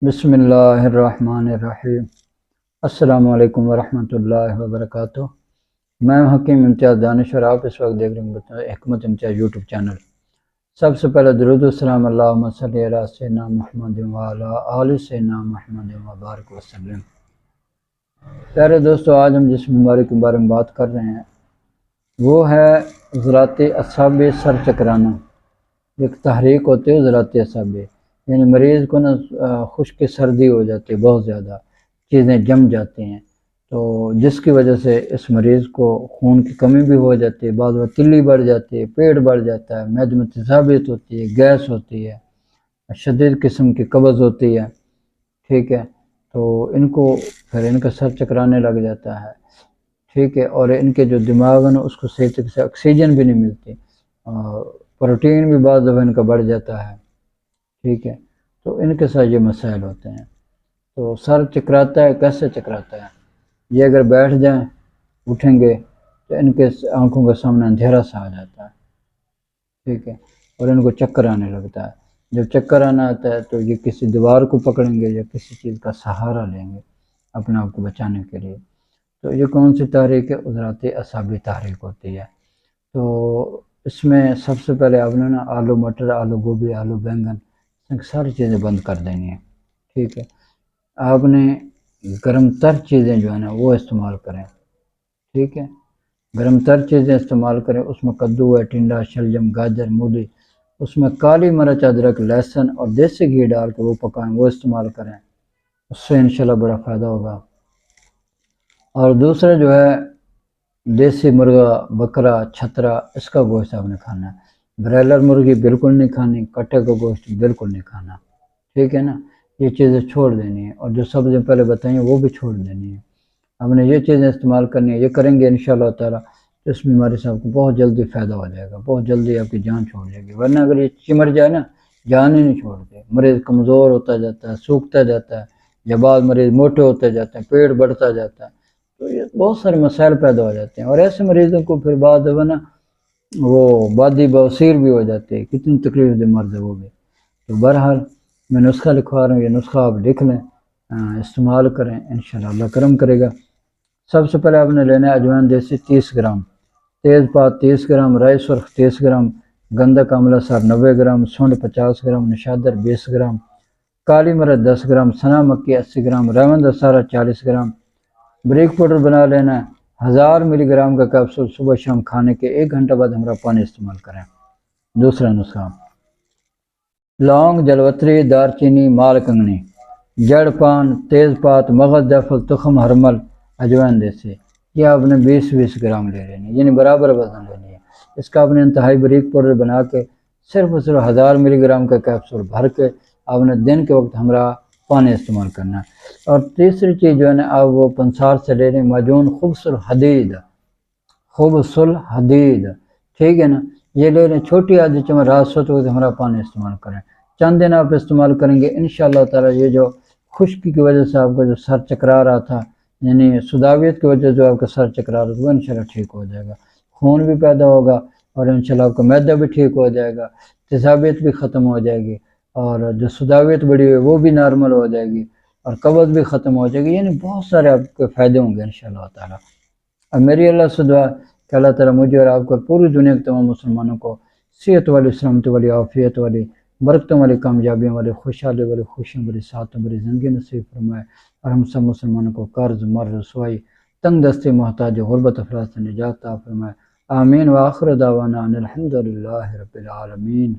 بسم اللہ الرحمن الرحیم۔ السلام علیکم ورحمۃ اللہ وبرکاتہ۔ میں حکیم امتیاز دانش اور آپ اس وقت دیکھ رہے ہیں حکمت امتیاز یوٹیوب چینل۔ سب سے پہلے درود و السلام اللہم صلی علی سیدنا محمد وعلی آل سیدنا محمد وبارک وسلم۔ پیارے دوستو، آج ہم جس بیماری کے بارے میں بات کر رہے ہیں وہ ہے عضلات اعصابی سر چکرانا۔ ایک تحریک ہوتی ہے عضلات اعصابی، یعنی مریض کو نا خشک سردی ہو جاتی ہے، بہت زیادہ چیزیں جم جاتی ہیں، تو جس کی وجہ سے اس مریض کو خون کی کمی بھی ہو جاتی ہے، بعض وقت تلی بڑھ جاتی ہے، پیٹ بڑھ جاتا ہے، معدے میں تیزابیت ہوتی ہے، گیس ہوتی ہے، شدید قسم کی قبض ہوتی ہے، ٹھیک ہے۔ تو ان کو پھر ان کا سر چکرانے لگ جاتا ہے، ٹھیک ہے، اور ان کے جو دماغ ہے نا اس کو صحیح طریقے سے آکسیجن بھی نہیں ملتی، پروٹین بھی بعض دفعہ ان کا بڑھ جاتا ہے، ٹھیک ہے۔ تو ان کے ساتھ یہ مسائل ہوتے ہیں۔ تو سر چکراتا ہے، کیسے چکراتا ہے؟ یہ اگر بیٹھ جائیں، اٹھیں گے تو ان کے آنکھوں کے سامنے اندھیرا سا آ جاتا ہے، ٹھیک ہے، اور ان کو چکر آنے لگتا ہے۔ جب چکر آنا آتا ہے تو یہ کسی دیوار کو پکڑیں گے یا کسی چیز کا سہارا لیں گے اپنے آپ کو بچانے کے لیے۔ تو یہ کون سی تحریک ہے؟ عضلات اعصابی تحریک ہوتی ہے۔ تو اس میں سب سے پہلے آپ نے نا آلو مٹر، آلو گوبھی، آلو بینگن، ساری چیزیں بند کر دینی ہیں، ٹھیک ہے۔ آپ نے گرم تر چیزیں جو ہے نا وہ استعمال کریں، ٹھیک ہے، گرم تر چیزیں استعمال کریں۔ اس میں کدو ہے، ٹنڈا، شلجم، گاجر، مولی، اس میں کالی مرچ، ادرک، لہسن اور دیسی گھی ڈال کے وہ پکائیں، وہ استعمال کریں، اس سے انشاءاللہ بڑا فائدہ ہوگا۔ اور دوسرا جو ہے دیسی مرغا، بکرا، چھترا، اس کا گوشت آپ نے کھانا ہے۔ برائلر مرغی بالکل نہیں کھانی، کٹے کا گوشت بالکل نہیں کھانا، ٹھیک ہے نا۔ یہ چیزیں چھوڑ دینی ہیں، اور جو سبزیاں پہلے بتائیں وہ بھی چھوڑ دینی ہیں۔ ہم نے یہ چیزیں استعمال کرنی ہے، یہ کریں گے انشاءاللہ تعالیٰ تو اس بیماری سے آپ کو بہت جلدی فائدہ ہو جائے گا، بہت جلدی آپ کی جان چھوڑ جائے گی۔ ورنہ اگر یہ چمر جائے نا، جان ہی نہیں چھوڑتے، مریض کمزور ہوتا جاتا ہے، سوکھتا جاتا ہے، یا بعض مریض موٹے ہوتے جاتے ہیں، پیٹ بڑھتا جاتا ہے، تو یہ بہت سارے مسائل پیدا ہو جاتے ہیں۔ اور ایسے مریضوں کو پھر بعد دفعہ نا وہ بادی بواسیر بھی ہو جاتی ہے، کتنی تکلیف دہ مرض ہے وہ بھی۔ تو بہرحال میں نسخہ لکھوا رہا ہوں، یہ نسخہ آپ لکھ لیں، استعمال کریں، انشاءاللہ اللہ کرم کرے گا۔ سب سے پہلے آپ نے لینا ہے اجوائن دیسی 30 گرام، تیز پات 30 گرام، رائی سرخ 30 گرام، گندک آملہ سار 90 گرام، سونڈ 50 گرام، نشادر 20 گرام، کالی مرچ 10 گرام، سنا مکی 80 گرام، ریون دسارہ 40 گرام۔ بریک پاؤڈر بنا لینا ہے 1000 ملی گرام کا کیپسول، صبح شام کھانے کے 1 گھنٹہ بعد ہمارا پانی استعمال کریں۔ دوسرا نسخہ لونگ، جلوتری، دار چینی، مال کنگنی، جڑ پان، تیز پات، مغز، جعفر، تخم ہرمل، اجوائن دیسی، یہ آپ نے 20 گرام لے لینی ہے، یعنی برابر وزن لینی ہے۔ اس کا آپ نے انتہائی بریک پاؤڈر بنا کے صرف 1000 ملی گرام کا کیپسول بھر کے آپ نے دن کے وقت ہمارا پانی استعمال کرنا ہے۔ اور تیسری چیز جو ہے نا آپ وہ پنسار سے لے لیں معجون خبز الحدید، خبز الحدید، ٹھیک ہے نا، یہ لے لیں چھوٹی آدھی چمچ، رات سوتے وقت ہمارا پانی استعمال کریں۔ چند دن آپ استعمال کریں گے انشاءاللہ تعالیٰ یہ جو خشکی کی وجہ سے آپ کا جو سر چکرا رہا تھا، یعنی سداویت کی وجہ سے جو آپ کا سر چکرا رہا تھا، وہ انشاءاللہ ٹھیک ہو جائے گا، خون بھی پیدا ہوگا، اور انشاءاللہ آپ کا معدہ بھی ٹھیک ہو جائے گا، تیزابیت بھی ختم ہو جائے گی، اور جو سداویت بڑی ہوئی وہ بھی نارمل ہو جائے گی، اور قبض بھی ختم ہو جائے گی، یعنی بہت سارے آپ کے فائدے ہوں گے انشاءاللہ تعالیٰ۔ اور میری اللہ سے دعا کہ اللہ تعالیٰ مجھے اور آپ کو پوری دنیا کے تمام مسلمانوں کو صحت والی، سلامتی والی، عافیت والی، برکتوں والی، کامیابیوں والی، خوشحالی والی، خوشیوں والی، سعادتوں والی زندگی نصیب فرمائے، اور ہم سب مسلمانوں کو قرض، مرض، رسوائی، تنگ دستی، محتاج، غربت افراد سے نجات عطا فرمائے۔ آمین۔ وآخر دعوانا ان الحمد للہ رب العالمین۔